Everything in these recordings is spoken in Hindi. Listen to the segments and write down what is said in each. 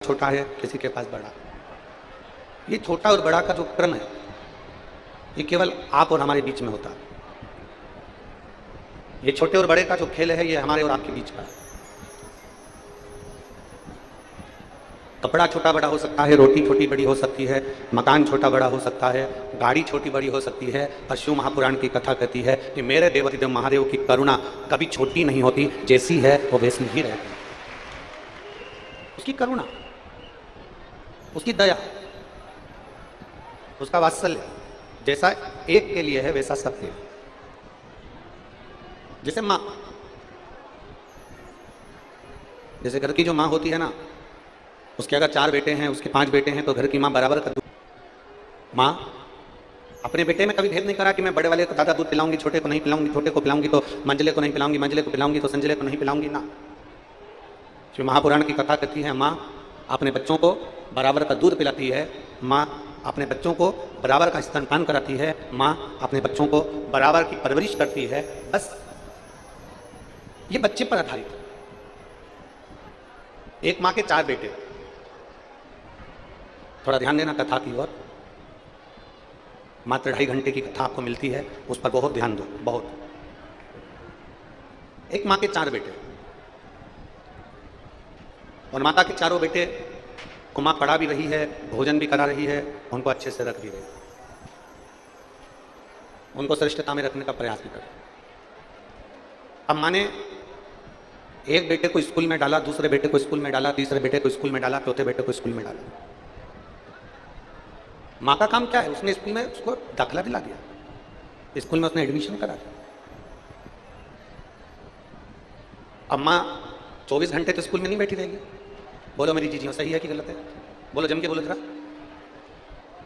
छोटा है, किसी के पास बड़ा। ये छोटा और बड़ा का जो क्रम है ये केवल आप और हमारे बीच में होता है। ये छोटे और बड़े का जो खेल है ये हमारे और आपके बीच का है। कपड़ा छोटा बड़ा हो सकता है, रोटी छोटी बड़ी हो सकती है, मकान छोटा बड़ा हो सकता है, गाड़ी छोटी बड़ी हो सकती है। और शिव महापुराण की कथा कहती है कि मेरे देवाधिदेव महादेव की करुणा कभी छोटी नहीं होती, जैसी है वो वैसी ही रहती है। उसकी करुणा, उसकी दया, उसका वात्सल्य जैसा एक के लिए है वैसा सबके लिए। जैसे माँ, जैसे घर की जो माँ होती है ना, उसके अगर 4 बेटे हैं, उसके 5 बेटे हैं, तो घर की माँ बराबर का दूध। माँ अपने बेटे में कभी भेद नहीं करा कि मैं बड़े वाले को ज़्यादा दूध पिलाऊंगी, छोटे को नहीं पिलाऊंगी, छोटे को पिलाऊंगी तो मंझले को नहीं पिलाऊंगी, मंझले को पिलाऊंगी तो संजले को नहीं पिलाऊंगी ना। जो महापुराण की कथा कहती है, माँ अपने बच्चों को बराबर का दूध पिलाती है, माँ अपने बच्चों को बराबर का स्तनपान कराती है, माँ अपने बच्चों को बराबर की परवरिश करती है। बस ये बच्चे पर आधारित है। एक माँ के 4 बेटे। थोड़ा ध्यान देना कथा की ओर। मात्र 2.5 घंटे की कथा आपको मिलती है, उस पर बहुत ध्यान दो, बहुत। एक माँ के 4 बेटे और माता के चारों बेटे को माँ पढ़ा भी रही है, भोजन भी करा रही है, उनको अच्छे से रख भी रही है, उनको श्रेष्ठता में रखने का प्रयास भी कर रही है। अब माँ ने एक बेटे को स्कूल में डाला, दूसरे बेटे को स्कूल में डाला, तीसरे बेटे को स्कूल में डाला, चौथे बेटे को स्कूल में डाला। माँ का काम क्या है? उसने स्कूल में उसको दाखिला दिला दिया, स्कूल में उसने एडमिशन करा दिया। अब माँ 24 घंटे तो स्कूल में नहीं बैठी रहेगी। बोलो मेरी चीज़ें सही है कि गलत है? बोलो, जम के बोलो जरा।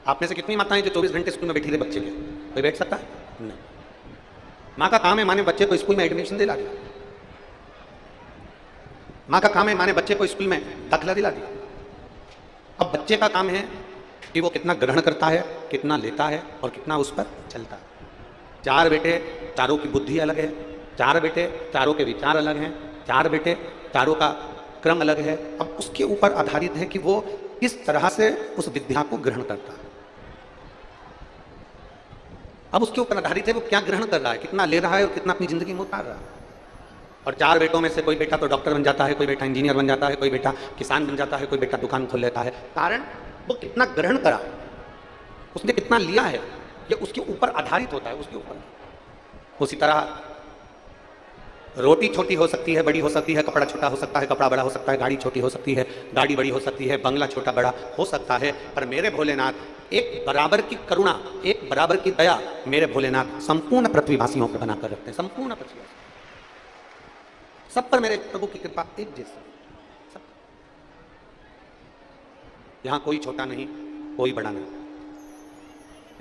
आप में से कितनी माताएं जो 24 घंटे स्कूल में बैठी रहे बच्चे के? कोई बैठ सकता है? नहीं। माँ का काम है, माँ ने बच्चे को स्कूल में एडमिशन दिला दिया। माँ का काम है, माँ ने बच्चे को स्कूल में दाखिला दिला दिया। अब बच्चे का काम है कि वो कितना ग्रहण करता है, कितना लेता है और कितना उस पर चलता है। 4 बेटे, चारों की बुद्धि अलग है, 4 बेटे, चारों के विचार अलग हैं, 4 बेटे, चारों का क्रम अलग है। अब उसके ऊपर आधारित है कि वो किस तरह से उस विद्या को ग्रहण करता है। अब उसके ऊपर आधारित है वो क्या ग्रहण कर रहा है, कितना ले रहा है और कितना अपनी जिंदगी में उतार रहा है। और 4 बेटों में से कोई बेटा तो डॉक्टर बन जाता है, कोई बेटा इंजीनियर बन जाता है, कोई बेटा किसान बन जाता है, कोई बेटा दुकान खोल लेता है। कारण वो कितना ग्रहण करा, उसने कितना लिया है, ये उसके ऊपर आधारित होता है, उसके ऊपर। उसी तरह रोटी छोटी हो सकती है, बड़ी हो सकती है, कपड़ा छोटा हो सकता है, कपड़ा बड़ा हो सकता है, गाड़ी छोटी हो सकती है, गाड़ी बड़ी हो सकती है, बंगला छोटा बड़ा हो सकता है, पर मेरे भोलेनाथ एक बराबर की करुणा, एक बराबर की दया मेरे भोलेनाथ संपूर्ण पृथ्वीवासियों पर बनाकर रखते हैं। संपूर्ण पृथ्वी सब पर मेरे प्रभु की कृपा एक जैसी। सब यहां कोई छोटा नहीं, कोई बड़ा नहीं,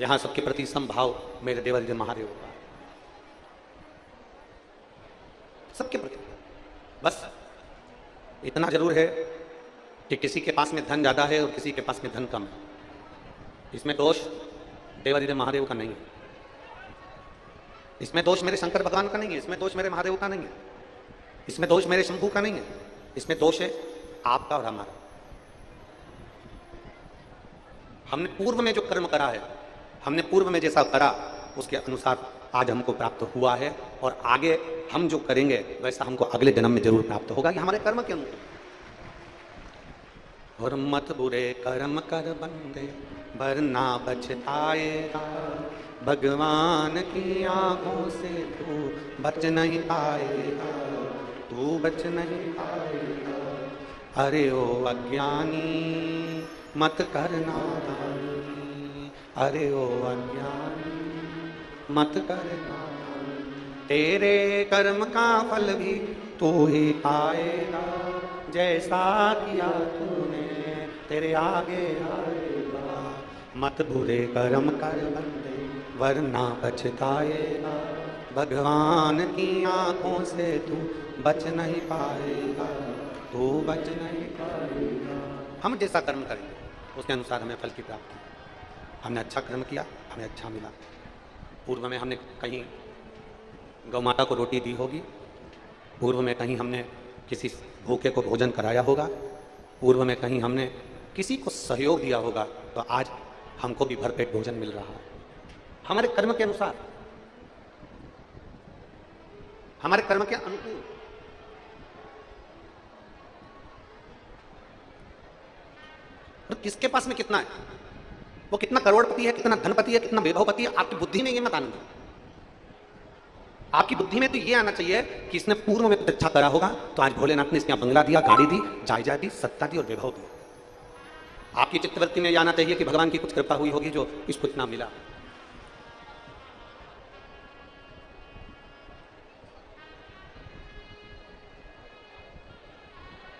यहां सबके प्रति समभाव मेरे देवाधिदेव महादेव का, सबके प्रति। बस इतना जरूर है कि किसी के पास में धन ज्यादा है और किसी के पास में धन कम है। इसमें दोष देवाधिदेव महादेव का नहीं है, इसमें दोष मेरे शंकर भगवान का नहीं है, इसमें दोष मेरे महादेव का नहीं है, इसमें दोष मेरे शंभू का नहीं है, इसमें दोष है आपका और हमारा। हमने पूर्व में जो कर्म करा है, हमने पूर्व में जैसा करा उसके अनुसार आज हमको प्राप्त हुआ है, और आगे हम जो करेंगे वैसा हमको अगले जन्म में जरूर प्राप्त होगा। ये हमारे कर्म के अनुसार। और मत बुरे कर्म कर बंदे वरना बचताएगा, भगवान की आंखों से तू बच नहीं पाएगा, तू बच नहीं पाएगा। अरे ओ अज्ञानी मत करना दानी, अरे ओ अज्ञानी मत करना, तेरे कर्म का फल भी तू ही पाएगा, जैसा किया तूने तेरे आगे आएगा। मत बुरे कर्म कर बंदे वरना पछताएगा, भगवान की आंखों से तू बच नहीं पाएगा, तू बच नहीं पाएगा। हम जैसा कर्म करेंगे उसके अनुसार हमें फल की प्राप्ति। हमने अच्छा कर्म किया, हमें अच्छा मिला। पूर्व में हमने कहीं गौ माता को रोटी दी होगी, पूर्व में कहीं हमने किसी भूखे को भोजन कराया होगा, पूर्व में कहीं हमने किसी को सहयोग दिया होगा तो आज हमको भी भरपेट भोजन मिल रहा है, हमारे कर्म के अनुसार, हमारे कर्म के अनुकूल। तो किसके पास में कितना है, वो कितना करोड़पति है, कितना धनपति है, कितना वैभवपति है, आपकी बुद्धि में ये मत आना। आपकी बुद्धि में तो ये आना चाहिए कि इसने पूर्व में कुछ अच्छा करा होगा तो आज भोलेनाथ ने इसके यहाँ बंगला दिया, गाड़ी दी, जायदाद दी, सत्ता दी और वैभव दिया। आपकी चित्तवृत्ति में ये आना चाहिए कि भगवान की कुछ कृपा हुई होगी जो इसको इतना मिला।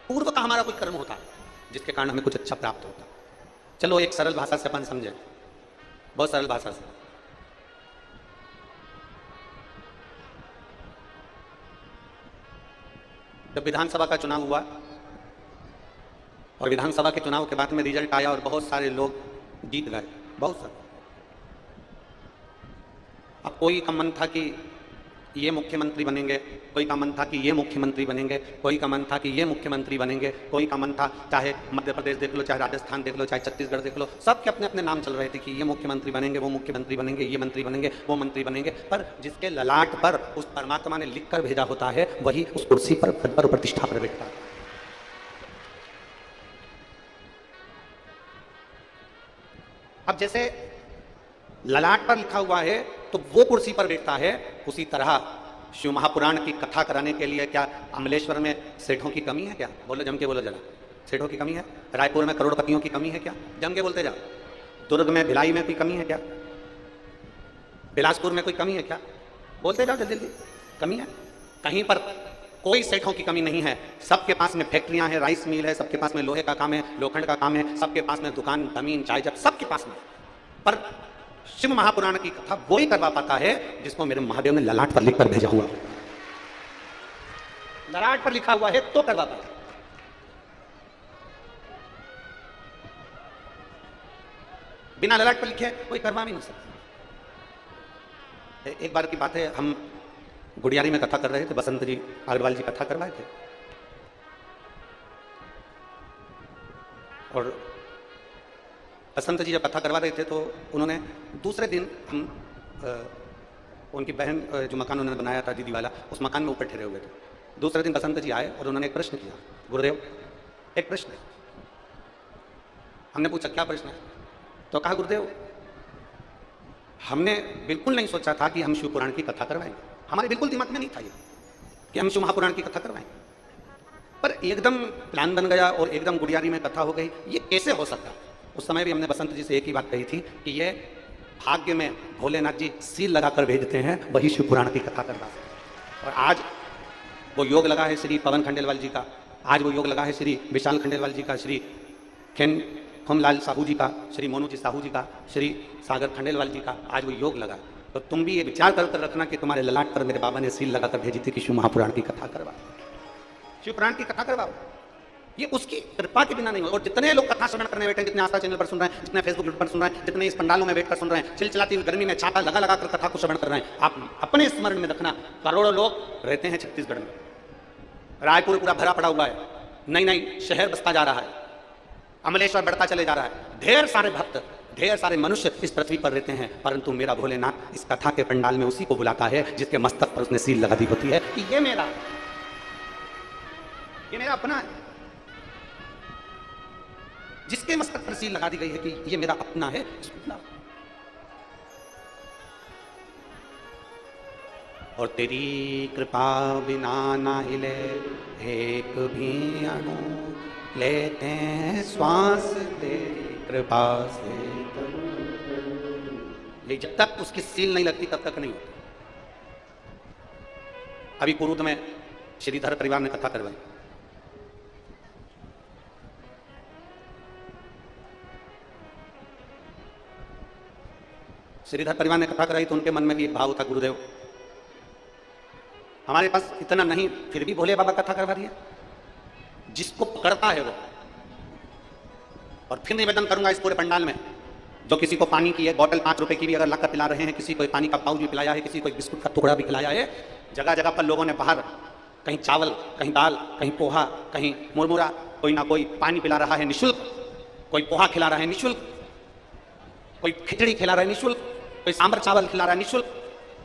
पूर्व का हमारा कोई कर्म होता है जिसके कारण हमें कुछ अच्छा प्राप्त होता है। चलो एक सरल भाषा से अपन समझे, बहुत सरल भाषा से। जब विधानसभा का चुनाव हुआ और विधानसभा के चुनाव के बाद में रिजल्ट आया और बहुत सारे लोग जीत गए, बहुत सारे। अब कोई का मन था कि ये मुख्यमंत्री बनेंगे, कोई का मन था कि ये मुख्यमंत्री बनेंगे, कोई का मन था कि ये मुख्यमंत्री बनेंगे, कोई का मन था, चाहे मध्य प्रदेश देख लो, चाहे राजस्थान देख लो, चाहे छत्तीसगढ़ देख लो, सबके अपने अपने नाम चल रहे थे कि ये मुख्यमंत्री बनेंगे, वो मुख्यमंत्री बनेंगे, ये मंत्री बनेंगे, वो मंत्री बनेंगे। पर जिसके ललाट पर उस परमात्मा ने लिख कर भेजा होता है वही उस कुर्सी पर पद पर प्रतिष्ठा पर बैठता है। अब जैसे ललाट पर लिखा हुआ है तो वो कुर्सी पर बैठता है, उसी तरह शिव महापुराण की कथा कराने के लिए क्या अमलेश्वर में सेठों की कमी है क्या? बोलो, जम के बोलो जरा। सेठों की कमी है? रायपुर में करोड़पतियों की कमी है क्या? जम के बोलते जाओ। दुर्ग में भिलाई में कोई कमी है क्या? बिलासपुर में कोई कमी है क्या? बोलते जाओ जल्दी जल्दी। कमी है? कहीं पर कोई सेठों की कमी नहीं है। सबके पास में फैक्ट्रियां हैं, राइस मिल है, सबके पास में लोहे का काम है, लोखंड का काम है, सबके पास में दुकान, जमीन, चाय, सबके पास में। पर शिव महापुराण की कथा वो ही करवा पाता है जिसको मेरे महादेव ने ललाट पर लिखकर भेजा हुआ। ललाट पर लिखा हुआ है तो करवा पाता। बिना ललाट पर लिखे कोई करवा भी नहीं सकता। एक बार की बात है, हम गुड़ियारी में कथा कर रहे थे, बसंत जी अग्रवाल जी कथा करवाए थे और बसंत जी जब कथा करवा रहे थे तो उन्होंने दूसरे दिन हम उनकी बहन जो मकान उन्होंने बनाया था दीदी वाला, उस मकान में ऊपर ठहरे हुए थे। दूसरे दिन बसंत जी आए और उन्होंने एक प्रश्न किया, गुरुदेव एक प्रश्न है। हमने पूछा क्या प्रश्न है? तो कहा गुरुदेव हमने बिल्कुल नहीं सोचा था कि हम शिव पुराण की कथा करवाएंगे, हमारे बिल्कुल दिमाग में नहीं था ये कि हम शिव महापुराण की कथा करवाएंगे, पर एकदम प्लान बन गया और एकदम गुड़ियारी में कथा हो गई। ये कैसे हो सकता? उस समय भी हमने बसंत जी से एक ही बात कही थी कि ये भाग्य में भोलेनाथ जी सील लगाकर भेजते हैं, वही शिव पुराण की कथा करवा सकते। और आज वो योग लगा है श्री पवन खंडेलवाल जी का, आज वो योग लगा है श्री विशाल खंडेलवाल जी का, श्री खेमलाल साहू जी का, श्री मोनू जी साहू जी का, श्री सागर खंडेलवाल जी का, आज वो योग लगा। तो तुम भी ये विचार कर रखना कि तुम्हारे ललाट पर मेरे बाबा ने सील लगाकर भेजी थी कि शिव महापुराण की कथा करवा, शिव पुराण की कथा करवाओ। ये उसकी कृपा के बिना नहीं हो। और जितने लोग कथा श्रवण करने बैठे हैं, जितने आस्था चैनल पर सुन रहे हैं, जितने फेसबुक पर सुन रहे हैं, जितने इस पंडालों में बैठकर सुन रहे हैं, चिलचिलाती हुई गर्मी में छाता लगा लगा कर कथा को श्रवण कर रहे हैं, आप अपने स्मरण में रखना करोड़ों लोग रहते हैं छत्तीसगढ़ में। रायपुर पूरा भरा पड़ा हुआ है, नई नई शहर बसता जा रहा है, अमलेश्वर बढ़ता चले जा रहा है, ढेर सारे भक्त, ढेर सारे मनुष्य इस पृथ्वी पर रहते हैं, परंतु मेरा भोलेनाथ इस कथा के पंडाल में उसी को बुलाता है जिसके मस्तक पर उसने सील लगा दी होती है कि ये मेरा अपना है, जिसके मस्तक पर सील लगा दी गई है कि ये मेरा अपना है। और तेरी कृपा बिना ना हिले एक भी अणु, लेते हैं श्वास तेरी कृपा से। लेकिन जब तक उसकी सील नहीं लगती तब तक नहीं होती। अभी कुरूद में श्रीधर परिवार ने कथा करवाई, श्रीधर परिवार ने कथा कराई तो उनके मन में भी एक भाव था, गुरुदेव हमारे पास इतना नहीं, फिर भी भोले बाबा कथा करवा रही है, जिसको पकड़ता है वो। और फिर निवेदन करूंगा इस पूरे पंडाल में, जो किसी को पानी की एक बोतल 5 रुपए की भी अगर लाकर पिला रहे हैं, किसी को पानी का पाउच भी पिलाया है, किसी को बिस्कुट का टुकड़ा भी खिलाया है, जगह जगह पर लोगों ने बाहर कहीं चावल, कहीं दाल, कहीं पोहा, कहीं मुरमुरा, कोई ना कोई पानी पिला रहा है निःशुल्क, कोई पोहा खिला रहा है निःशुल्क, कोई खिचड़ी खिला रहा है निःशुल्क, कोई सांभर चावल खिला रहा है निःशुल्क।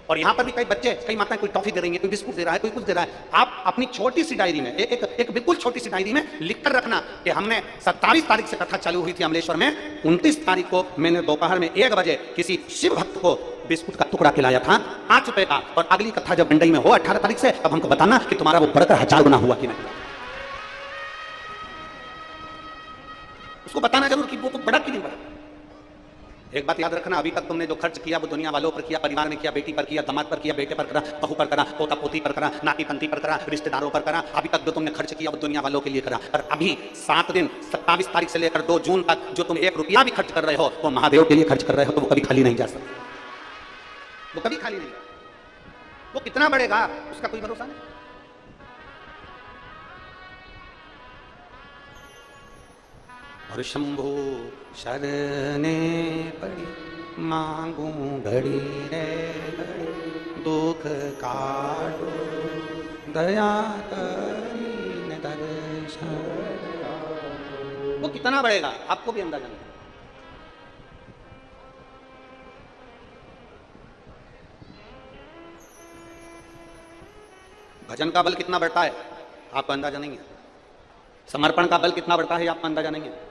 और यहाँ पर भी कई बच्चे, कई माताएं कोई टॉफी दे रही है, कोई बिस्कुट दे रहा है, कोई कुछ दे रहा है। आप अपनी छोटी सी डायरी में एक बिल्कुल छोटी सी डायरी में लिख कर रखना कि हमने 27 तारीख से कथा चालू हुई थी अमलेश्वर में, 29 तारीख को मैंने दोपहर में 1 बजे किसी शिव भक्त को बिस्कुट का टुकड़ा खिलाया था 5 रुपए का, और अगली कथा जब मंडई में हो 18 तारीख से, तब हमको बताना कि तुम्हारा वो बढ़कर 1000 गुना हुआ कि नहीं। उसको बताना जरूर कि वो तो बढ़ा कि नहीं बढ़ा। एक बात याद रखना, अभी तक तुमने जो खर्च किया वो दुनिया वालों पर किया, परिवार में किया, बेटी पर किया, दामाद पर किया, बेटे पर करा, बहू पर करा, पोता पोती पर करा, नाती पंती पर करा, रिश्तेदारों पर करा। अभी तक जो तुमने खर्च किया वो दुनिया वालों के लिए करा। और अभी 7 दिन 27 तारीख से लेकर 2 जून तक जो तुम 1 रुपया भी खर्च कर रहे हो वो महादेव के लिए खर्च कर रहे हो, तो वो कभी खाली नहीं जा सकता, वो कभी खाली नहीं। वो कितना बढ़ेगा उसका कोई भरोसा नहीं। और शंभु शरणे पड़ी मांगू घड़ी रे घड़ी, दुख काटो दया करी दर्शन। वो कितना बढ़ेगा आपको भी अंदाजा नहीं। भजन का बल कितना बढ़ता है आपको अंदाजा नहीं है। समर्पण का बल कितना बढ़ता है आपको अंदाजा नहीं है।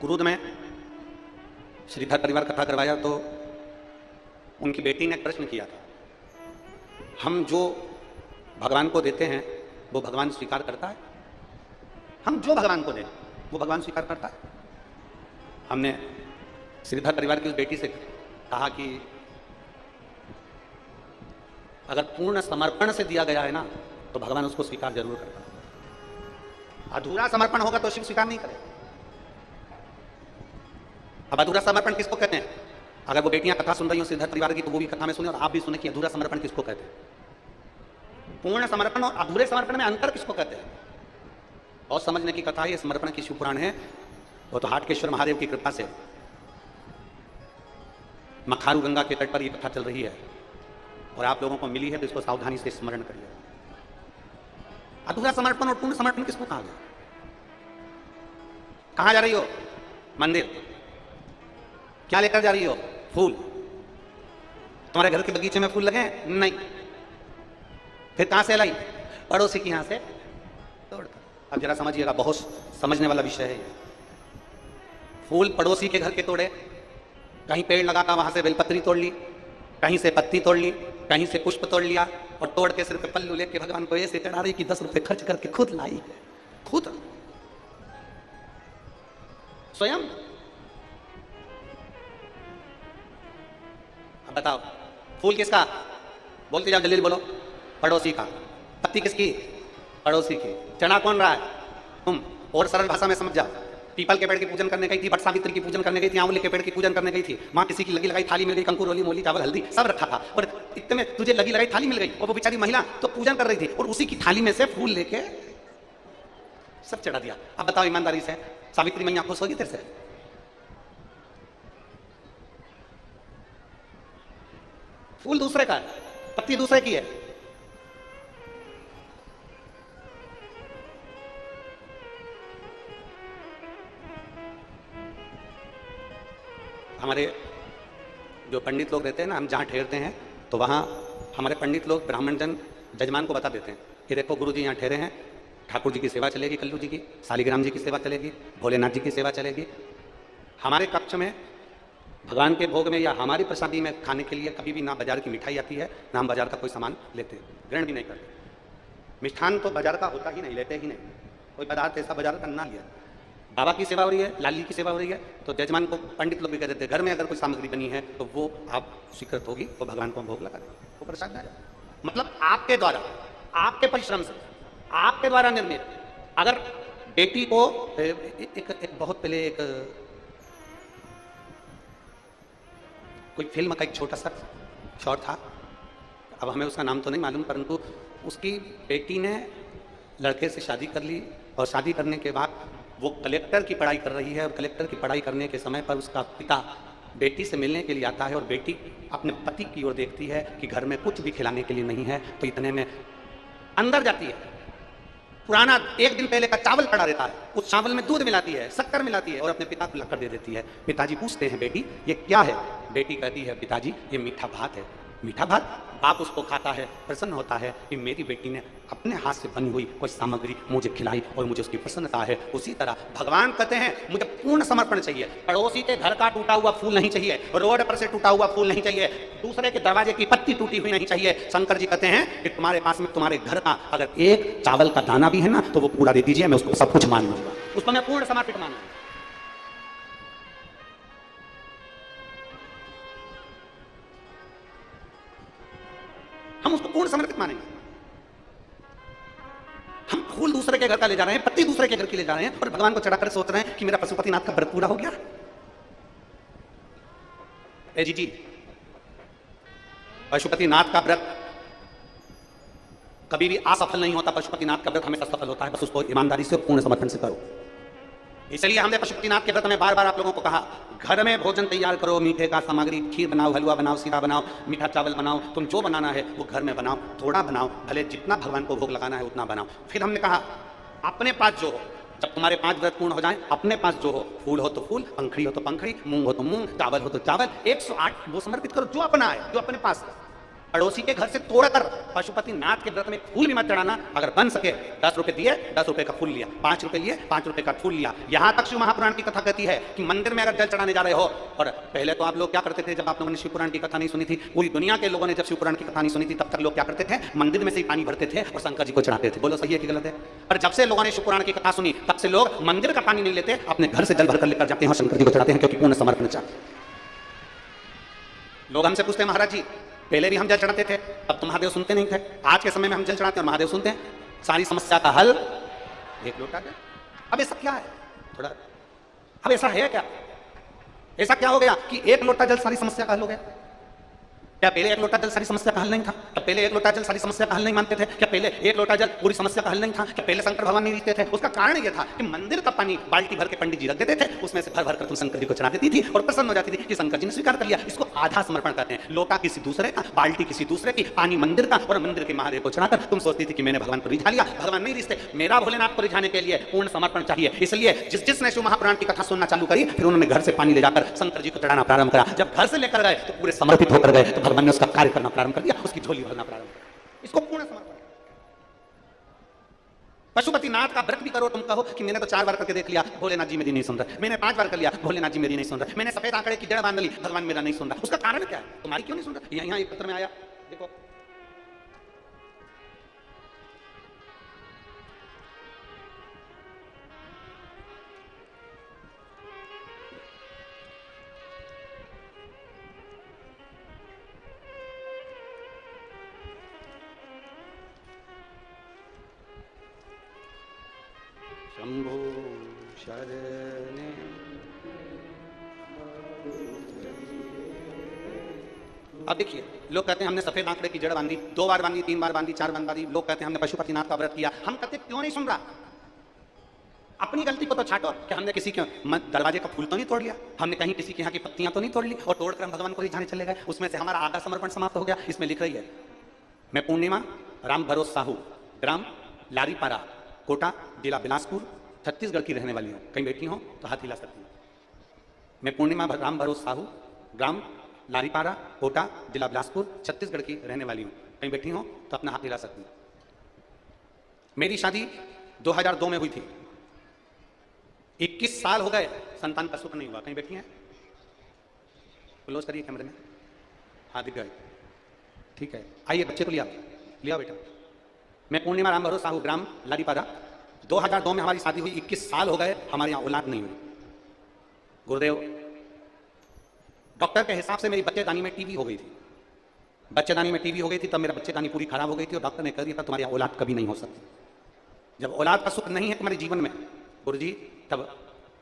कुरूद में श्रीधर परिवार कथा करवाया तो उनकी बेटी ने प्रश्न किया था, हम जो भगवान को देते हैं वो भगवान स्वीकार करता है? हम जो भगवान को दें वो भगवान स्वीकार करता है? हमने श्रीधर परिवार की उस बेटी से कहा कि अगर पूर्ण समर्पण से दिया गया है ना तो भगवान उसको स्वीकार जरूर करता है। अधूरा समर्पण होगा तो शिव स्वीकार नहीं करेगा। अब अधूरा समर्पण किसको कहते हैं? अगर वो बेटियां कथा सुन रही हो श्रीधर परिवार की तो वो भी कथा में सुने और आप भी सुने कि अधूरा समर्पण किसको कहते हैं। पूर्ण समर्पण और अधूरे समर्पण में अंतर किसको कहते हैं? और समझने की कथा है, समर्पण की शिव पुराण है। वो तो हाटकेश्वर महादेव की कृपा से मखारू गंगा के तट पर ये कथा चल रही है और आप लोगों को मिली है तो इसको सावधानी से स्मरण करिए। अधूरा समर्पण और पूर्ण समर्पण किसको कहा गया? कहां जा रही हो? मंदिर। क्या लेकर जा रही हो? फूल। तुम्हारे घर के बगीचे में फूल लगे? नहीं। फिर कहां से लाई? पड़ोसी के यहां से तोड़कर। अब जरा समझिएगा, बहुत समझने वाला विषय है। फूल पड़ोसी के घर के तोड़े, कहीं पेड़ लगा था वहां से बेलपत्री तोड़ ली, कहीं से पत्ती तोड़ ली, कहीं से पुष्प तोड़ लिया और तोड़ के सिर पे पल्लू लेके भगवान को ऐसे चढ़ा रही कि 10 रुपए खर्च करके खुद लाई, खुद स्वयं। अब बताओ, फूल किसका? बोलते जाओ, जल्दी बोलो। पड़ोसी का। पत्ती किसकी? पड़ोसी की। चढ़ा कौन रहा है? तुम। और सरल भाषा में समझ जाओ, पीपल के पेड़ की पूजन करने गई थी, वट सावित्री की पूजन करने गई थी, आंवले के पेड़ की पूजन करने गई थी, माँ किसी की लगी लगाई थाली मिल गई, कंकुर रोली मोली चावल हल्दी सब रखा था, और इतने में तुझे लगी लगाई थाली मिल गई और वो बेचारी महिला तो पूजन कर रही थी और उसी की थाली में से फूल लेके सब चढ़ा दिया। अब बताओ ईमानदारी से, सावित्री मैया खुश होगी तेरे से? फूल दूसरे का है, पत्ती दूसरे की है। हमारे जो पंडित लोग रहते हैं ना, हम जहाँ ठहरते हैं तो वहाँ हमारे पंडित लोग ब्राह्मण जन जजमान को बता देते हैं कि देखो गुरु जी यहाँ ठहरे हैं, ठाकुर जी की सेवा चलेगी, कल्लू जी की, शालिग्राम जी की सेवा चलेगी, भोलेनाथ जी की सेवा चलेगी। हमारे कक्ष में भगवान के भोग में या हमारी प्रसादी में खाने के लिए कभी भी ना बाजार की मिठाई आती है, ना हम बाजार का कोई सामान लेते हैं, ग्रहण भी नहीं करते। मिष्ठान तो बाजार का होता ही नहीं, लेते ही नहीं, कोई पदार्थ ऐसा बाजार का ना लिया। बाबा की सेवा हो रही है, लाल जी की सेवा हो रही है, तो जजमान को पंडित लोग भी कह देते हैं घर में अगर कोई सामग्री बनी है तो वो आप स्वीकृत होगी, वो भगवान को हम भोग लगा देंगे, वो प्रसाद आ जाए। मतलब आपके द्वारा, आपके परिश्रम से, आपके द्वारा निर्मित। अगर बेटी को एक बहुत पहले एक कोई फिल्म का एक छोटा सा शॉट था, अब हमें उसका नाम तो नहीं मालूम, परंतु उसकी बेटी ने लड़के से शादी कर ली और शादी करने के बाद वो कलेक्टर की पढ़ाई कर रही है और कलेक्टर की पढ़ाई करने के समय पर उसका पिता बेटी से मिलने के लिए आता है और बेटी अपने पति की ओर देखती है कि घर में कुछ भी खिलाने के लिए नहीं है, तो इतने में अंदर जाती है, पुराना 1 दिन पहले का चावल पड़ा रहता है, उस चावल में दूध मिलाती है, शक्कर मिलाती है और अपने पिता को लाकर दे देती है। पिताजी पूछते हैं बेटी ये क्या है? बेटी कहती है पिताजी ये मीठा भात है। मीठा भात? बाप उसको खाता है, प्रसन्न होता है कि मेरी बेटी ने अपने हाथ से बनी हुई कोई सामग्री मुझे खिलाई और मुझे उसकी प्रसन्नता है। उसी तरह भगवान कहते हैं मुझे पूर्ण समर्पण चाहिए, पड़ोसी के घर का टूटा हुआ फूल नहीं चाहिए, रोड पर से टूटा हुआ फूल नहीं चाहिए, दूसरे के दरवाजे की पत्ती टूटी हुई नहीं चाहिए। शंकर जी कहते हैं कि तुम्हारे पास में तुम्हारे घर का अगर एक चावल का दाना भी है ना तो वो पूरा दे दीजिए, मैं उसको सब कुछ मान लूंगा, उसको मैं पूर्ण समर्पित मानूंगा। हम उसको पूर्ण समर्पित मानेंगे। हम फूल दूसरे के घर का ले जा रहे हैं, पत्ती दूसरे के घर की ले जा रहे हैं और भगवान को चढ़ाकर सोच रहे हैं कि मेरा पशुपतिनाथ का व्रत पूरा हो गया। जी पशुपतिनाथ का व्रत कभी भी असफल नहीं होता, पशुपतिनाथ का व्रत हमेशा सफल होता है, बस उसको ईमानदारी से और पूर्ण समर्पण से करो। इसलिए हमने पशुपतिनाथ के व्रत में बार बार आप लोगों को कहा घर में भोजन तैयार करो, मीठे का सामग्री, खीर बनाओ, हलवा बनाओ, सीरा बनाओ, मीठा चावल बनाओ, तुम जो बनाना है वो घर में बनाओ, थोड़ा बनाओ, भले जितना भगवान को भोग लगाना है उतना बनाओ। फिर हमने कहा अपने पास जो हो, जब तुम्हारे 5 व्रत पूर्ण हो जाए अपने पास जो हो, फूल हो तो फूल, पंखड़ी हो तो पंखड़ी, मूंग हो तो मूंग, चावल हो तो चावल, 108 वो समर्पित करो जो अपना है, जो अपने पास है। पड़ोसी के घर से तोड़कर पशुपतिनाथ के व्रत में फूल भी मत चढ़ाना। अगर बन सके 10 रुपए दिए, 10 रुपए का फूल लिया, 5 रुपए लिए, 5 रुपए का फूल लिया। यहां तक शिव महापुराण की कथा कहती है कि मंदिर में अगर जल चढ़ाने जा रहे हो, और पहले तो आप लोग क्या करते थे, जब आप लोगों ने शिवपुराण की कथा नहीं सुनी थी, पूरी दुनिया के लोगों ने जब शिवपुराण की कथा नहीं सुनी थी, तब तक लोग क्या करते थे, मंदिर में से ही पानी भरते थे और शंकर जी को चढ़ाते थे। बोलो सही है कि गलत है? और जब से लोगों ने शिवपुराण की कथा सुनी तब से लोग मंदिर का पानी नहीं लेते, अपने घर से जल भरकर लेकर जाते हैं और शंकर जी को चढ़ाते हैं, क्योंकि पूर्ण समर्पण चाहते। लोग हमसे पूछते हैं महाराज जी पहले भी हम जल चढ़ाते थे, अब तो महादेव सुनते नहीं थे, आज के समय में हम जल चढ़ाते हैं और महादेव सुनते हैं। सारी समस्या का हल 1 लोटा जल। अब ऐसा क्या है, थोड़ा अब ऐसा है क्या, ऐसा क्या हो गया कि 1 लोटा जल सारी समस्या का हल हो गया? क्या पहले 1 लोटा जल सारी समस्या का हल नहीं था? क्या पहले 1 लोटा जल सारी समस्या का हल नहीं मानते थे? क्या पहले 1 लोटा जल पूरी समस्या का हल नहीं था? क्या पहले शंकर भगवान नहीं दिखते थे? उसका कारण यह था कि मंदिर का पानी बाल्टी भर के पंडित जी रख देते थे, उसमें से भर भर कर तुम शंकर जी को चढ़ा देती थी और प्रसन्न हो जाती थी कि शंकर जी ने स्वीकार कर लिया। इसको आधा समर्पण कहते हैं। लोटा किसी दूसरे का, बाल्टी किसी दूसरे की, पानी मंदिर का और मंदिर के महादेव को चढ़ाकर तुम सोचती थी कि मैंने भगवान को रिझा लिया। भगवान नहीं रिझते, मेरा भोलेनाथ को रिझाने के लिए पूर्ण समर्पण चाहिए। इसलिए जिसने शिव महापुराण की कथा सुनना चालू करी, फिर उन्होंने घर से पानी ले जाकर शंकर जी को चढ़ाना प्रारंभ करा। जब घर से लेकर गए तो पूरे समर्पित होकर गए, तो भगवान ने उसका कार्य करना प्रारंभ कर दिया, उसकी झोली भरना प्रारंभ कर। इसको पूर्ण समर्पण। पशुपतिनाथ का व्रत भी करो, तुम कहो कि मैंने तो 4 बार करके देख लिया, भोलेनाथ जी मेरी नहीं सुन रहे, मैंने 5 बार कर लिया, भोलेनाथ जी मेरी नहीं सुन रहे, मैंने सफेद आंकड़े की जड़ बांध ली, भगवान मेरा नहीं सुन रहा। उसका कारण क्या है? तुम्हारी क्यों नहीं सुन रहा? यहां एक पत्र में आया, देखो शंभो शरणे। अब देखिए लोग कहते हैं हमने सफेद आंकड़े की जड़ बांधी, 2 बार बांधी, 3 बार बांधी, 4 बार बांधी। लोग कहते हैं हमने पशुपतिनाथ का व्रत किया। हम कहते क्यों नहीं सुन रहा? अपनी गलती को तो छाटो कि हमने किसी के दरवाजे का फूल तो नहीं तोड़ लिया, हमने कहीं किसी के यहाँ की पत्तियां तो नहीं तोड़ ली और तोड़कर हम भगवान को रिझाने चले गए, उसमें से हमारा आधा समर्पण समाप्त हो गया। इसमें लिख रही है मैं पूर्णिमा राम भरोस साहू, ग्राम लारीपारा, कोटा, जिला बिलासपुर, छत्तीसगढ़ की रहने वाली हूँ। कहीं बैठी हो तो हाथ हिला सकती हूँ। मैं पूर्णिमा राम भरोस साहू, ग्राम लारीपारा, कोटा, जिला बिलासपुर, छत्तीसगढ़ की रहने वाली हूँ। कहीं बैठी हो तो अपना हाथ हिला सकती हूँ। मेरी शादी 2002 में हुई थी, 21 साल हो गए, संतान का सुख नहीं हुआ। कहीं बैठी हैं? क्लोज करिए कैमरे में, हाँ दिख गए, ठीक है। आइए बच्चे को लिया बेटा। मैं पूर्णिमा राम भरोस साहू, ग्राम लारीपारा, 2002 में हमारी शादी हुई, 21 साल हो गए, हमारे यहाँ औलाद नहीं हुई। गुरुदेव डॉक्टर के हिसाब से मेरी बच्चेदानी में टीबी हो गई थी, बच्चेदानी में टीबी हो गई थी, तब मेरा बच्चेदानी पूरी खराब हो गई थी और डॉक्टर ने कह दिया था तुम्हारी औलाद कभी नहीं हो सकती। जब औलाद का सुख नहीं है तुम्हारे जीवन में गुरुजी, तब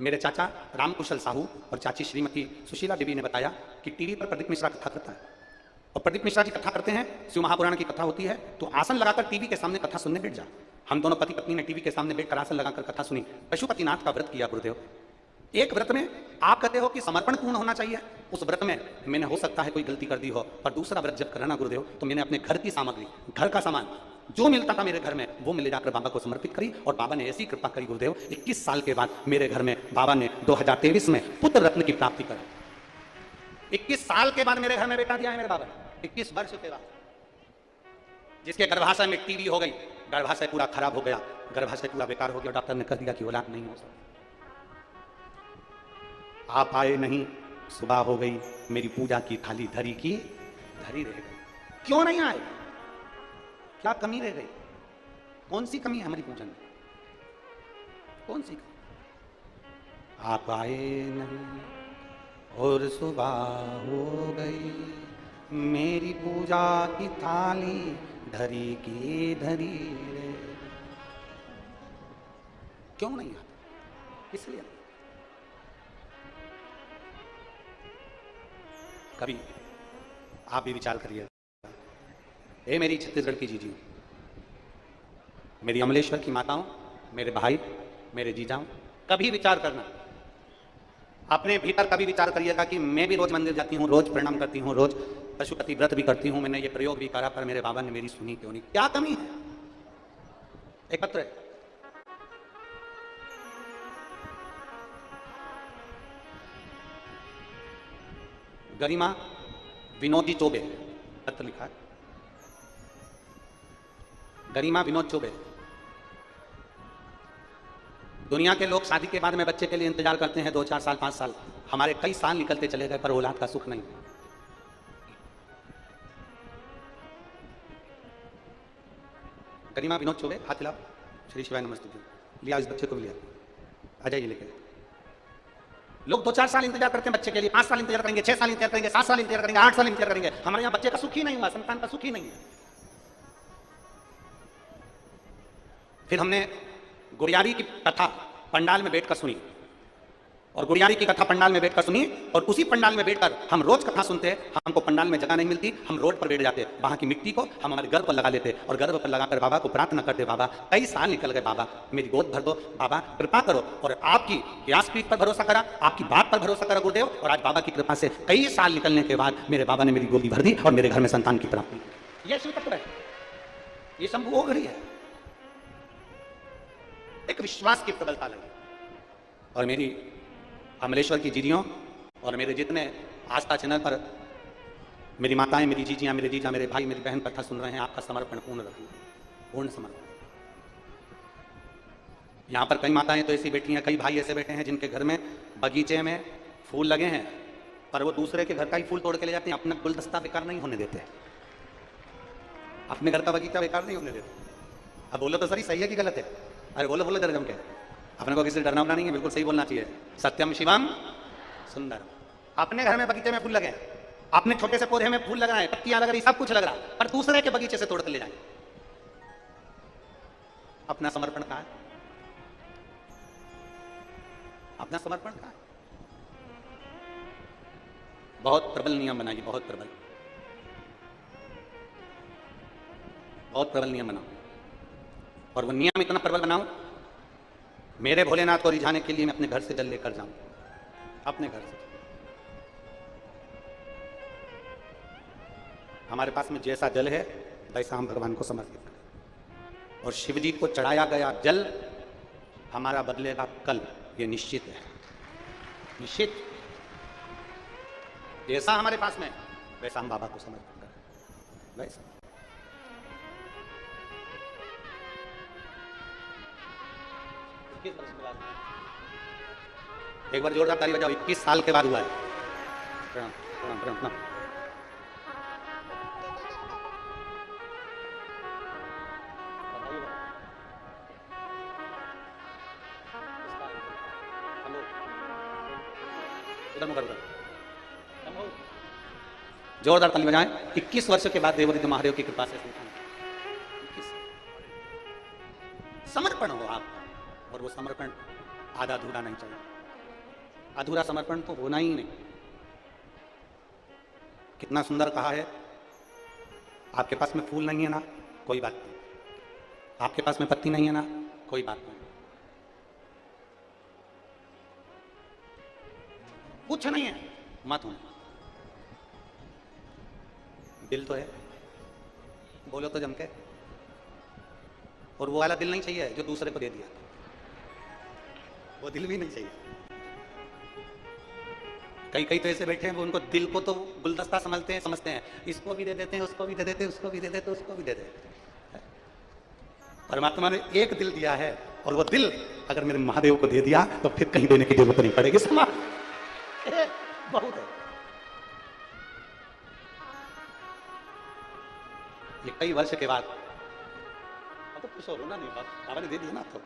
मेरे चाचा रामकुशल साहू और चाची श्रीमती सुशीला देवी ने बताया कि टीवी पर प्रदीप मिश्रा कथा करता है, और प्रदीप मिश्रा जी कथा करते हैं, शिव महापुराण की कथा होती है, तो आसन लगाकर टीवी के सामने कथा सुनने बैठ जा। हम दोनों पति पत्नी ने टीवी के सामने बैठकर आसन लगाकर कथा सुनी, पशुपतिनाथ का व्रत किया गुरुदेव। एक व्रत में आप कहते हो कि समर्पण पूर्ण होना चाहिए, उस व्रत में मैंने हो सकता है कोई गलती कर दी हो, पर दूसरा व्रत जब कराना गुरुदेव, तो मैंने अपने घर की सामग्री, घर का सामान जो मिलता था मेरे घर में, वो मैं ले जाकर बाबा को समर्पित करी, और बाबा ने ऐसी कृपा करी गुरुदेव, 21 साल के बाद मेरे घर में बाबा ने 2023 में पुत्र रत्न की प्राप्ति करी। 21 साल के बाद मेरे घर में बेटा दिया है मेरे बाबा ने, 21 वर्ष के बाद। जिसके गर्भाशय में टीवी हो गई, गर्भाशय पूरा खराब हो गया, गर्भाशय पूरा बेकार हो गया, डॉक्टर ने कर दिया कि औलाद नहीं हो सकती। आप आए नहीं, सुबह हो गई, मेरी पूजा की थाली धरी की धरी रह गई। क्यों नहीं आए? क्या कमी रह गई? कौन सी कमी है हमारी पूजन में? कौन सी कमी? आप आए नहीं और सुबह हो गई, मेरी पूजा की थाली धरी की धरी रह। क्यों नहीं आते? इसलिए कभी आप भी विचार करिए। ए मेरी छत्तीसगढ़ की जीजियों, मेरी अमलेश्वर की माताओं, मेरे भाई, मेरे जीजाओं, कभी विचार करना, अपने भीतर कभी विचार करिएगा कि मैं भी रोज मंदिर जाती हूँ, रोज प्रणाम करती हूँ, रोज पशुपति व्रत भी करती हूँ, मैंने ये प्रयोग भी करा, पर मेरे बाबा ने मेरी सुनी क्यों नहीं? क्या कमी है? एक पत्र है, गरिमा विनोद जी चौबे, पत्र लिखा है, गरिमा विनोद चौबे। दुनिया के लोग शादी के बाद में बच्चे के लिए इंतजार करते हैं 2-4 साल 5 साल, हमारे कई साल निकलते चले गए पर औलाद का सुख नहीं। गरिमा विनोद चौबे, हाथ हिलाओ, श्री शिवाय नमस्ते जी। लिया, इस बच्चे को भी लिया, आ जाइए लेके। लोग 2-4 साल इंतजार करते हैं बच्चे के लिए, 5 साल इंतजार करेंगे, 6 साल इंतजार करेंगे, 7 साल इंतजार करेंगे, 8 साल इंतजार करेंगे। हमारे यहाँ बच्चे का सुख ही नहीं हुआ, संतान का सुख ही नहीं है। फिर हमने गुड़ियारी की कथा पंडाल में बैठकर सुनी, और गुड़ियारी की कथा पंडाल में बैठकर सुनी, और उसी पंडाल में बैठकर हम रोज कथा सुनते, हमको पंडाल में जगह नहीं मिलती, हम रोड पर बैठ जाते, वहां की मिट्टी को हम हमारे गर्भ पर लगा लेते, और गर्भ पर लगाकर बाबा को प्रार्थना करते, बाबा कई साल निकल गए, बाबा मेरी गोद भर दो, बाबा कृपा करो। और आपकी व्यासपीठ पर भरोसा करा, आपकी बात पर भरोसा करा गुरुदेव, और आज बाबा की कृपा से कई साल निकलने के बाद मेरे बाबा ने मेरी गोदी भर दी और मेरे घर में संतान की प्राप्ति। यह शिव तत्व है, ये शंभु हो गई है, एक विश्वास की प्रबलता लगी। और मेरी अमलेश्वर की जीजियों और मेरे जितने आस्था चैनल पर मेरी माताएं, मेरी जीजियां, मेरे जीजा, मेरे भाई, मेरी बहन कथा सुन रहे हैं, आपका समर्पण पूर्ण रखिए, पूर्ण समर्पण। यहां पर कई माताएं तो ऐसी बैठी हैं, कई भाई ऐसे बैठे हैं जिनके घर में बगीचे में फूल लगे हैं, पर वो दूसरे के घर का ही फूल तोड़ के ले जाते हैं, अपना गुलदस्ता बेकार नहीं होने देते, अपने घर का बगीचा बेकार नहीं होने देते। अब बोलो तो सही है कि गलत है? अरे बोलो बोलो जरा जम के, अपने को किसी से डरना नहीं है, बिल्कुल सही बोलना चाहिए। सत्यम शिवम सुंदर। अपने घर में बगीचे में फूल लगे, अपने छोटे से पौधे में फूल लगाए, पत्तियां लग रही, सब कुछ लग रहा, पर दूसरे के बगीचे से तोड़ कर ले जाए, अपना समर्पण कहां है? अपना समर्पण कहां है? बहुत प्रबल नियम बनाइए, बहुत प्रबल, बहुत प्रबल नियम बनाओ, और वो नियम इतना प्रबल बनाओ, मेरे भोलेनाथ को रिझाने के लिए मैं अपने घर से जल लेकर जाऊं, अपने घर से। हमारे पास में जैसा जल है वैसा हम भगवान को समर्पित करें, और शिव जी को चढ़ाया गया जल हमारा बदलेगा कल, ये निश्चित है, निश्चित। जैसा हमारे पास में वैसा हम बाबा को समर्पित करें, वैसा। एक बार जोरदार ताली बजाओ, 21 साल के बाद हुआ है। प्रणाम प्रणाम प्रणाम प्रणाम। जोरदार ताली बजाएं। 21 वर्ष के बाद देवरिद्ध महादेव की कृपा से समर्पण हो आप, और वो समर्पण आधा अधूरा नहीं चाहिए, अधूरा समर्पण तो होना ही नहीं। कितना सुंदर कहा है आपके पास में फूल नहीं है ना, कोई बात नहीं। आपके पास में पत्ती नहीं है ना, कोई बात नहीं। कुछ नहीं है, मत हो। दिल तो है, बोलो तो जम के। और वो वाला दिल नहीं चाहिए जो दूसरे को दे दिया, वो दिल भी नहीं चाहिए। कई कई तो ऐसे बैठे हैं वो उनको दिल को तो गुलदस्ता समझते हैं, इसको भी दे देते हैं, उसको भी दे देते हैं, उसको भी दे देते हैं, उसको भी दे देते हैं। परमात्मा ने एक दिल दिया है और वो दिल अगर मेरे महादेव को दे दिया तो फिर कहीं देने की जरूरत नहीं पड़ेगी। बहुत है। ये कई वर्ष के बाद, अब तो खुश हो लो ना, नहीं बाबा ने दे दिया ना, तो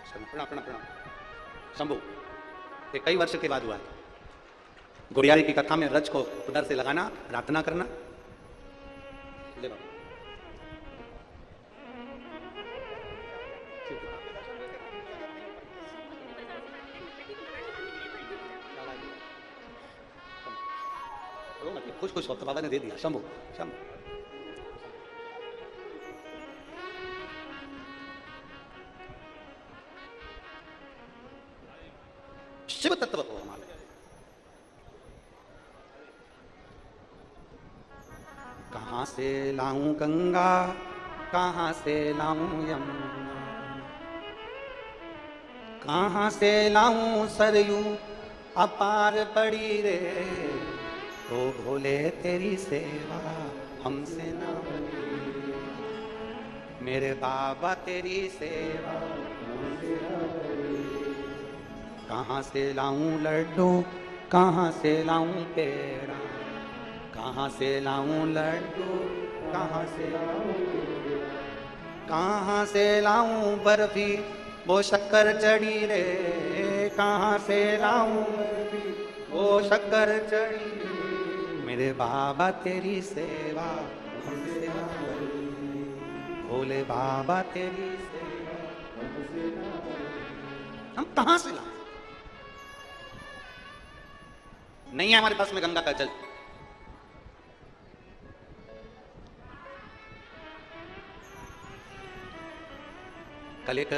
प्रणाम प्रणाम प्रणाम। शंभू, ये कई वर्ष के बाद हुआ है। गुड़ियारी की कथा में रज को उधर से लगाना, प्रार्थना करना। ले बाबा, खुश खुश हो तो बाबा ने दे दिया। शंभू शंभू, शिव तत्व को हमारे कहां से लाऊं गंगा, कहां से लाऊं यमुना, कहां से लाऊं सरयू अपार पड़ी रे। ओ भोले तेरी सेवा हमसे ना बनी, मेरे बाबा तेरी सेवा हमसे ना बनी। कहाँ से लाऊं लड्डू, कहाँ से लाऊं पेड़ा, कहाँ से लाऊं लड्डू, कहाँ से लाऊं पेड़ा, कहाँ से लाऊं बर्फी वो शक्कर चढ़ी रे, कहाँ से लाऊं बर्फी वो शक्कर चढ़ी रे। मेरे बाबा तेरी सेवा हमसे ना बनी, भोले बाबा तेरी सेवा हमसे ना बनी। हम कहाँ से लाएं? नहीं है हमारे पास में गंगा का जल। कल एक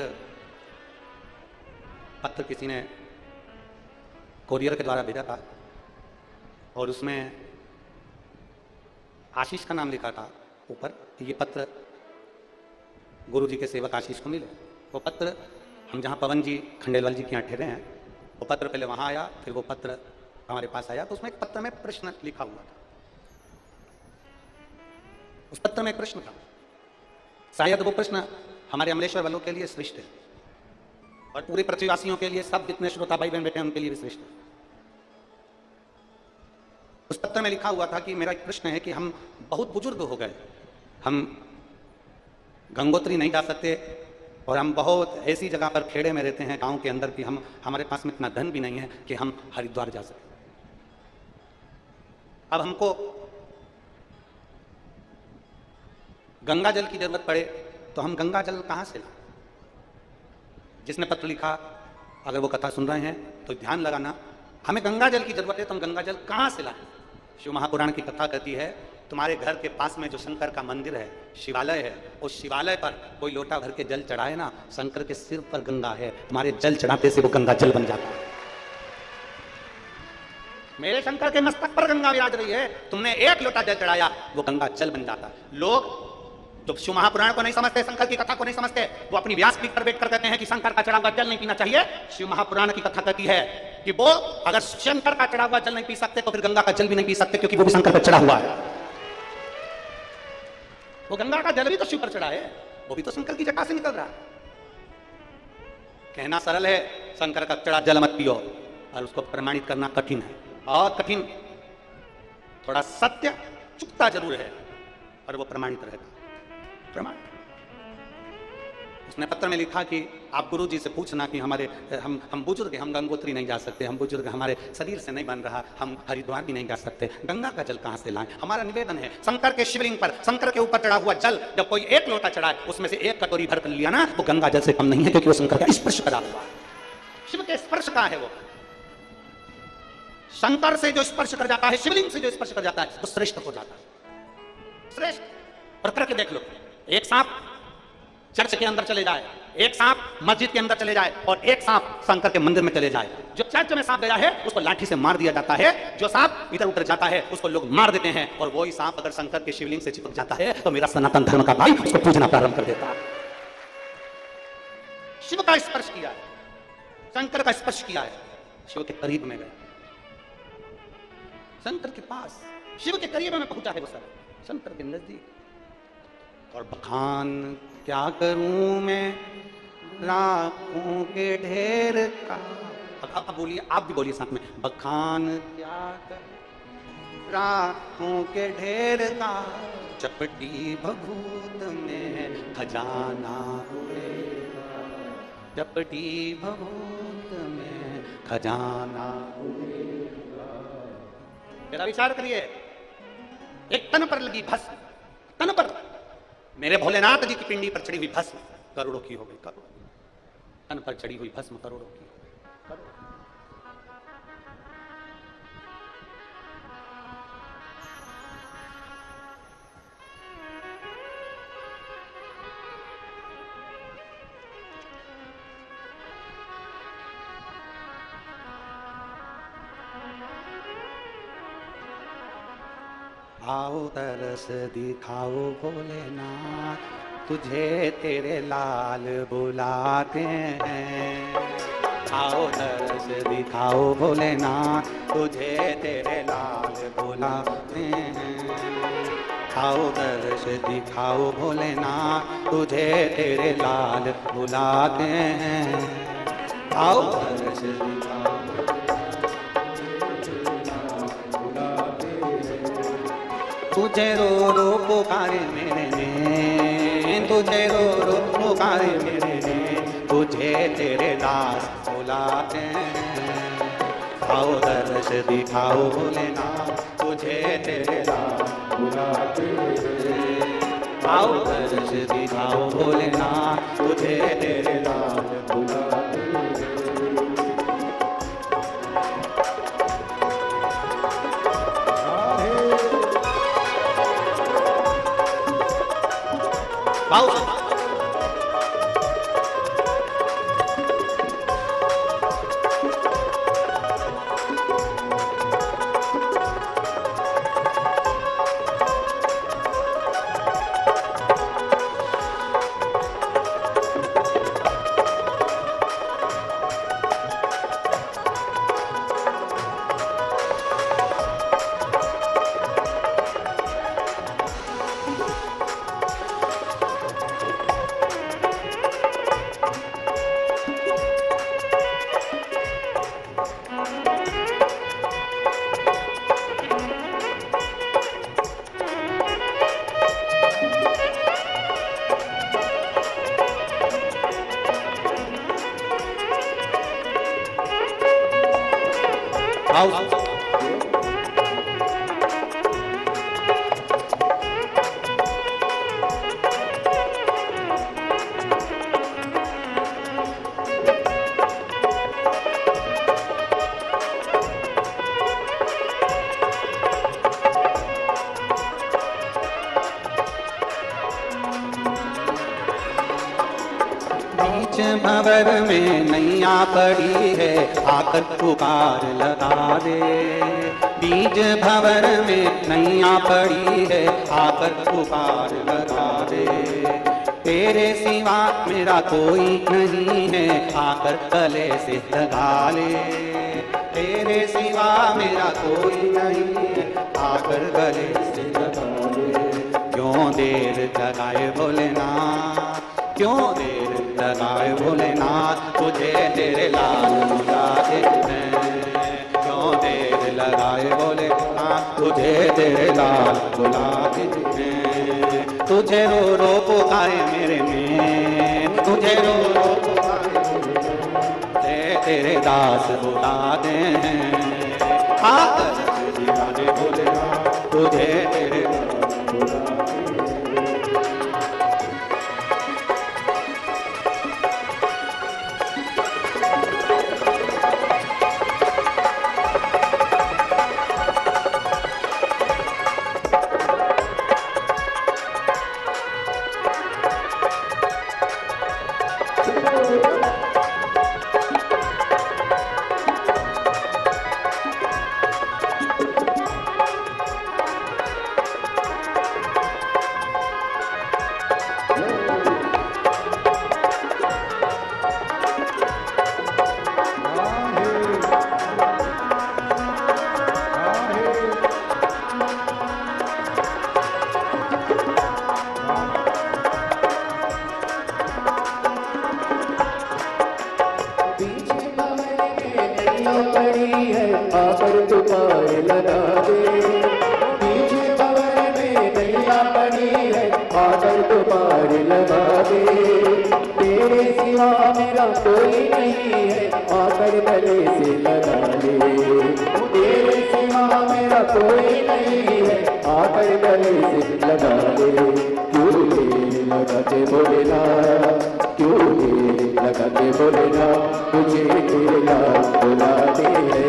पत्र किसी ने कोरियर के द्वारा भेजा था और उसमें आशीष का नाम लिखा था ऊपर। ये पत्र गुरु जी के सेवक आशीष को मिले। वो पत्र हम जहाँ पवन जी खंडेलवाल जी के यहाँ ठहरे हैं, वो पत्र पहले वहाँ आया, फिर वो पत्र हमारे पास आया। तो उसमें एक पत्र में प्रश्न लिखा हुआ था। उस पत्र में एक प्रश्न था, शायद वो प्रश्न हमारे अमलेश्वर वालों के लिए श्रेष्ठ है और पूरे पृथ्वीवासियों के लिए, सब जितने श्रोता भाई बहन बैठे हैं उनके लिए भी श्रेष्ठ है। उस पत्र में लिखा हुआ था कि मेरा एक प्रश्न है कि हम बहुत बुजुर्ग हो गए, हम गंगोत्री नहीं जा सकते और हम बहुत ऐसी जगह पर खेड़े में रहते हैं गांव के अंदर कि हम हमारे पास में इतना धन भी नहीं है कि हम हरिद्वार जा सकें। अब हमको गंगा जल की जरूरत पड़े तो हम गंगा जल कहां से लाएं? जिसने पत्र लिखा, अगर वो कथा सुन रहे हैं तो ध्यान लगाना, हमें गंगा जल की जरूरत है तो हम गंगा जल कहां से लाएं? शिव महापुराण की कथा कहती है, तुम्हारे घर के पास में जो शंकर का मंदिर है, शिवालय है, उस शिवालय पर कोई लोटा भर के जल चढ़ाए ना, शंकर के सिर पर गंगा है, तुम्हारे जल चढ़ाते से वो गंगा जल बन जाता है। मेरे शंकर के मस्तक पर गंगा विराज रही है, तुमने एक लोटा जल चढ़ाया, वो गंगा जल बन जाता है। लोग जो शिव महापुराण को नहीं समझते, शंकर की कथा को नहीं समझते, वो अपनी व्यासपीठ पर बैठकर कहते हैं कि शंकर का चढ़ा हुआ जल नहीं पीना चाहिए। शिव महापुराण की कथा कहती है कि वो अगर शंकर का चढ़ा हुआ जल नहीं पी सकते तो फिर गंगा का जल भी नहीं पी सकते, क्योंकि वो भी शंकर पर चढ़ा हुआ है। वो गंगा का जल भी तो शिव पर चढ़ा है, वो भी तो शंकर की जटा से निकल रहा है। कहना सरल है, शंकर का चढ़ा जल मत पियो, और उसको प्रमाणित करना कठिन है, और कठिन। थोड़ा सत्य चुकता जरूर है और वो प्रमाणित रहेगा। प्रमाण उसने पत्र में लिखा कि आप गुरु जी से पूछना कि हम बुजुर्ग, हम गंगोत्री नहीं जा सकते, हम बुजुर्ग, हमारे शरीर से नहीं बन रहा, हम हरिद्वार भी नहीं जा सकते, गंगा का जल कहां से लाएं? हमारा निवेदन है, शंकर के शिवलिंग पर, शंकर के ऊपर चढ़ा हुआ जल जब कोई एक लोटा चढ़ाए, उसमें से एक कटोरी भर कर लिया ना, वो गंगा जल से कम नहीं है, क्योंकि वो शंकर का स्पर्श करा हुआ है। शिव के स्पर्श का है वो। शंकर से जो स्पर्श कर जाता है, शिवलिंग से जो स्पर्श कर जाता है, वो श्रेष्ठ हो जाता है। श्रेष्ठ। और करके देख लो, एक सांप चर्च के अंदर चले जाए, एक सांप मस्जिद के अंदर चले जाए और एक सांप शंकर के मंदिर में चले जाए। जो चर्च में सांप गया है उसको लाठी से मार दिया जाता है, जो सांप इधर उधर जाता है उसको लोग मार देते हैं, और वही सांप अगर शंकर के शिवलिंग से चिपक जाता है तो मेरा सनातन धर्म का भाई उसको पूजना प्रारंभ कर देता है। शिव का स्पर्श किया है, शंकर का स्पर्श किया है, शिव के करीब में गया, शंकर के पास, शिव के करीब में पहुंचा है वो सर, शंकर के नजदीक। और बखान क्या करूं मैं लाखों के ढेर का, अब बोलिए, आप भी बोलिए साथ में, बखान क्या करूं लाखों के ढेर का, चपटी भभूत में खजाना हुएगा, चपटी भभूत में खजाना हुएगा। मेरा विचार करिए, एक तन पर लगी भस्म, तन पर, मेरे भोलेनाथ जी की पिंडी पर चढ़ी हुई भस्म करोड़ों की हो गई, करोड़ों, तन पर चढ़ी हुई भस्म करोड़ों की, करोड़ों। आओ तरस दिखाओ भोलेनाथ, तुझे तेरे लाल बुलाते हैं। आओ तरस दिखाओ भोलेनाथ, तुझे तेरे लाल बुलाते हैं। आओ तरस दिखाओ भोलेनाथ, तुझे तेरे लाल बुलाते हैं। आओ तरस दिखाओ, तुझे रो रो पुकारे मेरे ने, तुझे रो रो पुकारे मेरे ने, तुझे तेरे दास बुलाते हैं। आओ दर्श दिखाओ भोलेनाथ, तुझे तेरे दास बुलाते हैं। आओ दर्श दिखाओ भोलेनाथ, तुझे तेरे दास बुलाते हैं। भंवर में नैया पड़ी है, आकर पुकार लगा दे। बीज भंवर में नैया पड़ी है, आकर पुकार लगा दे। तेरे सिवा मेरा कोई नहीं है, आकर गले से लगा ले। तेरे सिवा मेरा कोई नहीं है, आकर गले से लगा ले। क्यों देर लगाए भोलेनाथ, क्यों देर लगाए भोलेनाथ, तुझे तेरे लाल बुलाते हैं। क्यों देर लगाए भोलेनाथ, तुझे तेरे लाल बुलाते हैं। तुझे रो रो पुकारे मेरे में, तुझे रो रो पुकारे तेरे दास बुलाते हैं। आकर दिला दे भोलेनाथ, तुझे तेरे पड़ी है आकर तो पार लगा दे। तेरे सिवा मेरा कोई नहीं है आकर गले से लगा ले। तेरे सिवा मेरा कोई नहीं है आकर गले से लगा ले। क्यों रे लगाते बोलेना, क्यों रे लगाते बोलेना, तुझे तेरे लाल बुलाते हैं।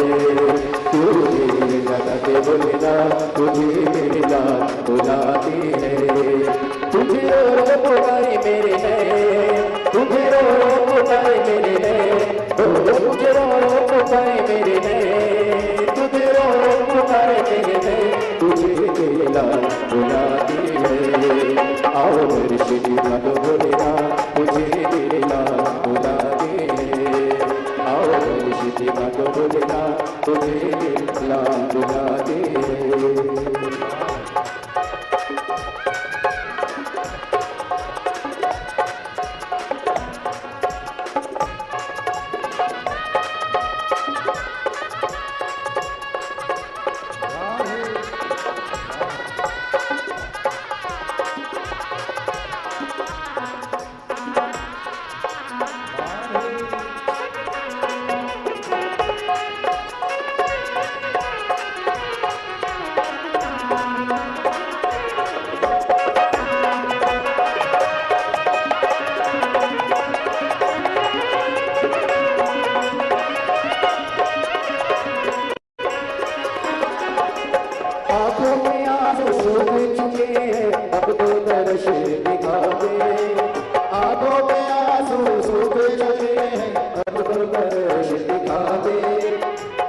क्यों रे लगाते बोलेना, तुझे तेरे लाल बुलाते हैं। तुझे रो पुकारे मेरे हैं, तुझे रो पुकारे मेरे हैं, तुझे रो पुकारे मेरे हैं, तुझे रो पुकारे मेरे हैं, तुझे तेरे लाल बुलाते हैं। आओ मेरे श्री भागो बोलेना, तुझे तेरे लाल बुलाते हैं। आओ मेरे श्री भागो बोलेना, तुझे तेरे लाल बुलाते हैं।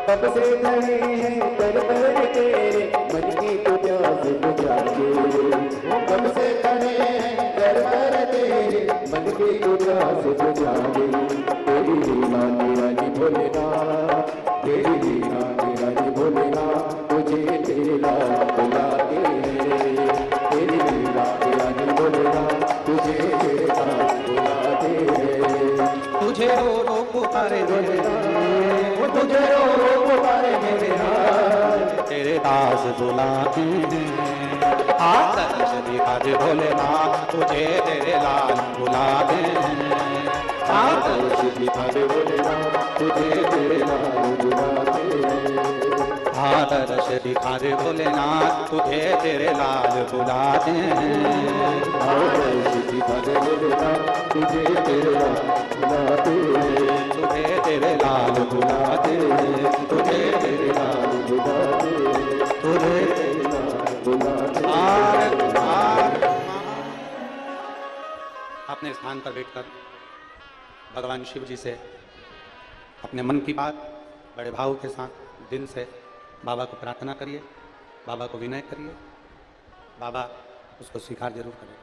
कब से खड़े हैं कर तेरे मन की तो प्यास बुझा के। कब से खड़े हैं कर तेरे मन की तो प्यास बुझा के। तेरी लीला निराली बोलेना, तेरी लीला निराली बोलेना, तुझे तेरे लाल बुलाते हैं। तेरी लीला निराली बोलेना, तुझे तेरे लाल बुलाते हैं। तुझे रो रो पुकारे बोलेना, तुझे रो रो पुकारे मेरे हाथ, तेरे दास बुलाते हैं। आदर्श दिखाज भोलेनाथ, तुझे तेरे लाल बुलाते हैं। आदर्श दिखाज भोलेनाथ, तुझे तेरे लाल बुलाते हैं। आदर्श दिखाज भोलेनाथ, तुझे तेरे लाल बुलाते हैं। आदर्श दिखाज भोलेनाथ, तुझे तेरे लाल बुलाते हैं। तुझे तेरे लाल बुलाते हैं, तुझे तेरे लाल बुलाते हैं, तुझे तेरे लाल बुलाते अपने स्थान पर बैठकर भगवान शिव जी से अपने मन की बात बड़े भाव के साथ दिल से बाबा को प्रार्थना करिए, बाबा को विनय करिए, बाबा उसको स्वीकार जरूर करें।